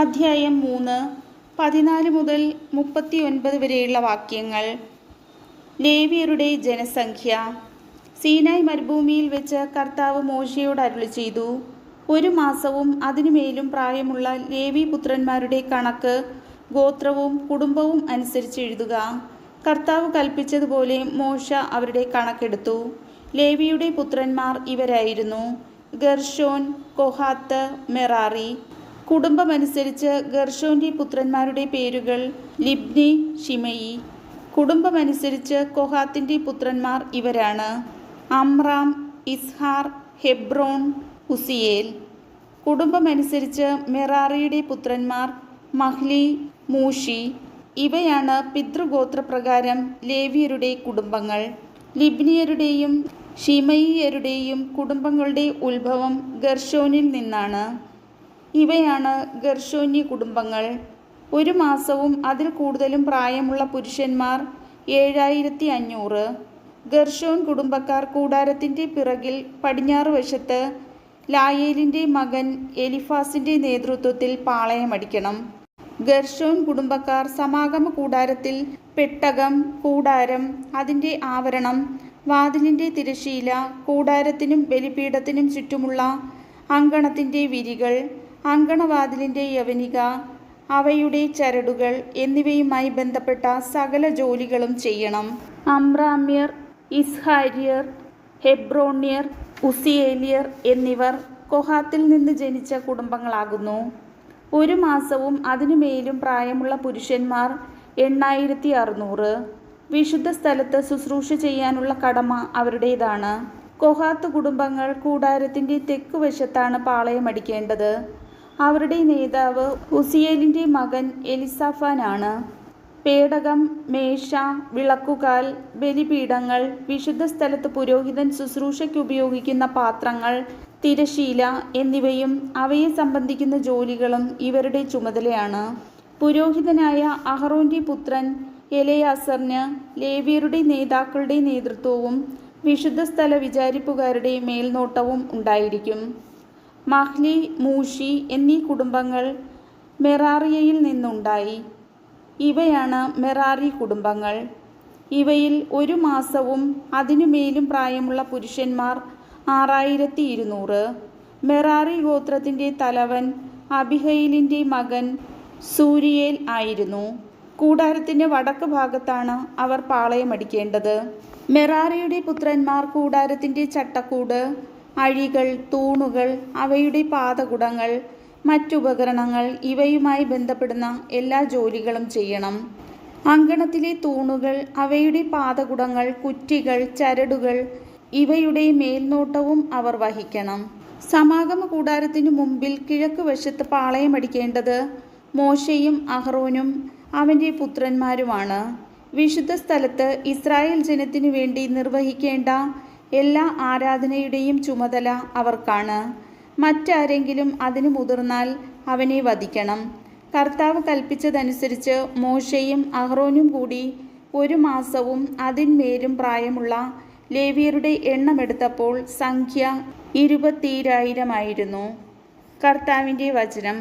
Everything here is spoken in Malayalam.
അധ്യായം 3 14 മുതൽ 39 വരെയുള്ള വാക്യങ്ങൾ. ലേവ്യരുടെ ജനസംഖ്യ. സീനായ് മരുഭൂമിയിൽ വെച്ച് കർത്താവ് മോശയോട് അരുളിച്ചെയ്തു, 1 മാസവും അതിനുമേലും പ്രായമുള്ള ലേവി പുത്രന്മാരുടെ കണക്ക് ഗോത്രവും കുടുംബവും അനുസരിച്ച് എഴുതുക. കർത്താവ് കൽപ്പിച്ചതുപോലെ മോശ അവരുടെ കണക്കെടുത്തു. ലേവിയുടെ പുത്രന്മാർ ഇവരായിരുന്നു: ഗർശോൻ, കൊഹാത്ത്, മെറാറി. കുടുംബമനുസരിച്ച് ഗർശോന്റെ പുത്രന്മാരുടെ പേരുകൾ ലിബ്നി, ഷിമയി. കുടുംബമനുസരിച്ച് കൊഹാത്തിന്റെ പുത്രന്മാർ ഇവരാണ്: അമ്രാം, ഇസ്ഹാർ, ഹെബ്രോൻ, ഉസിയേൽ. കുടുംബമനുസരിച്ച് മെറാറിയുടെ പുത്രന്മാർ മഹ്ലി, മൂഷി. ഇവയാണ് പിതൃഗോത്രപ്രകാരം ലേവ്യരുടെ കുടുംബങ്ങൾ. ലിബ്നിയരുടെയും ഷിമയിയരുടെയും കുടുംബങ്ങളുടെ ഉത്ഭവം ഗർശോനിൽ നിന്നാണ്. ഇവയാണ് ഗർശോന്യ കുടുംബങ്ങൾ. 1 മാസവും അതിൽ കൂടുതലും പ്രായമുള്ള പുരുഷന്മാർ 7500. ഗർശോൻ കുടുംബക്കാർ കൂടാരത്തിൻ്റെ പിറകിൽ പടിഞ്ഞാറ് വശത്ത് ലായേലിൻ്റെ മകൻ എലിഫാസിൻ്റെ നേതൃത്വത്തിൽ പാളയമടിക്കണം. ഗർശോൻ കുടുംബക്കാർ സമാഗമ കൂടാരത്തിൽ പെട്ടകം, കൂടാരം, അതിൻ്റെ ആവരണം, വാതിലിൻ്റെ തിരശ്ശീല, കൂടാരത്തിനും ബലിപീഠത്തിനും ചുറ്റുമുള്ള അങ്കണത്തിൻ്റെ വിരികൾ, അങ്കണവാതിലിൻ്റെ യവനിക, അവയുടെ ചരടുകൾ എന്നിവയുമായി ബന്ധപ്പെട്ട സകല ജോലികളും ചെയ്യണം. അമ്രാമ്യർ, ഇസ്ഹാര്യർ, ഹെബ്രോണ്യർ, ഉസിയേലിയർ എന്നിവർ കൊഹാത്തിൽ നിന്ന് ജനിച്ച കുടുംബങ്ങളാകുന്നു. 1 മാസവും അതിനുമേലും പ്രായമുള്ള പുരുഷന്മാർ 8600. വിശുദ്ധ സ്ഥലത്ത് ശുശ്രൂഷ ചെയ്യാനുള്ള കടമ അവരുടേതാണ്. കൊഹാത്ത് കുടുംബങ്ങൾ കൂടാരത്തിൻ്റെ തെക്കുവശത്താണ് പാളയമടിക്കേണ്ടത്. അവരുടെ നേതാവ് ഉസിയേലിൻ്റെ മകൻ എലിസാഫാനാണ്. പേടകം, മേശ, വിളക്കുകാൽ, ബലിപീഠങ്ങൾ, വിശുദ്ധ സ്ഥലത്ത് പുരോഹിതൻ ശുശ്രൂഷയ്ക്ക് ഉപയോഗിക്കുന്ന പാത്രങ്ങൾ, തിരശ്ശീല എന്നിവയും അവയെ സംബന്ധിക്കുന്ന ജോലികളും ഇവരുടെ ചുമതലയാണ്. പുരോഹിതനായ അഹറോന്റെ പുത്രൻ എലെയാസറിന് ലേവ്യരുടെ നേതാക്കളുടെ നേതൃത്വവും വിശുദ്ധ സ്ഥല വിചാരിപ്പുകാരുടെ മേൽനോട്ടവും ഉണ്ടായിരിക്കും. മഹ്ലി, മൂഷി എന്നീ കുടുംബങ്ങൾ മെറാറിയയിൽ നിന്നുണ്ടായി. ഇവയാണ് മെറാറി കുടുംബങ്ങൾ. ഇവയിൽ 1 മാസവും അതിനുമേലും പ്രായമുള്ള പുരുഷന്മാർ 6200. മെറാറി ഗോത്രത്തിൻ്റെ തലവൻ അബിഹയിലിൻ്റെ മകൻ സൂരിയേൽ ആയിരുന്നു. കൂടാരത്തിൻ്റെ വടക്ക് ഭാഗത്താണ് അവർ പാളയമടിക്കേണ്ടത്. മെറാറിയുടെ പുത്രന്മാർ കൂടാരത്തിൻ്റെ ചട്ടക്കൂട്, അഴികൾ, തൂണുകൾ, അവയുടെ പാദകുടങ്ങൾ, മറ്റുപകരണങ്ങൾ ഇവയുമായി ബന്ധപ്പെടുന്ന എല്ലാ ജോലികളും ചെയ്യണം. അങ്കണത്തിലെ തൂണുകൾ, അവയുടെ പാദകുടങ്ങൾ, കുറ്റികൾ, ചരടുകൾ ഇവയുടെ മേൽനോട്ടവും അവർ വഹിക്കണം. സമാഗമ കൂടാരത്തിനു മുമ്പിൽ കിഴക്ക് വശത്ത് പാളയമടിക്കേണ്ടത് മോശയും അഹ്റോനും അവൻ്റെ പുത്രന്മാരുമാണ്. വിശുദ്ധ സ്ഥലത്ത് ഇസ്രായേൽ ജനത്തിനു വേണ്ടി നിർവഹിക്കേണ്ട എല്ലാ ആരാധനയുടെയും ചുമതല അവർക്കാണ്. മറ്റാരെങ്കിലും അതിന് മുതിർന്നാൽ അവനെ വധിക്കണം. കർത്താവ് കൽപ്പിച്ചതനുസരിച്ച് മോശയും അഹ്റോനും കൂടി 1 മാസവും അതിന്മേലും പ്രായമുള്ള ലേവ്യരുടെ എണ്ണമെടുത്തപ്പോൾ സംഖ്യ 20000 ആയിരുന്നു. കർത്താവിൻ്റെ വചനം.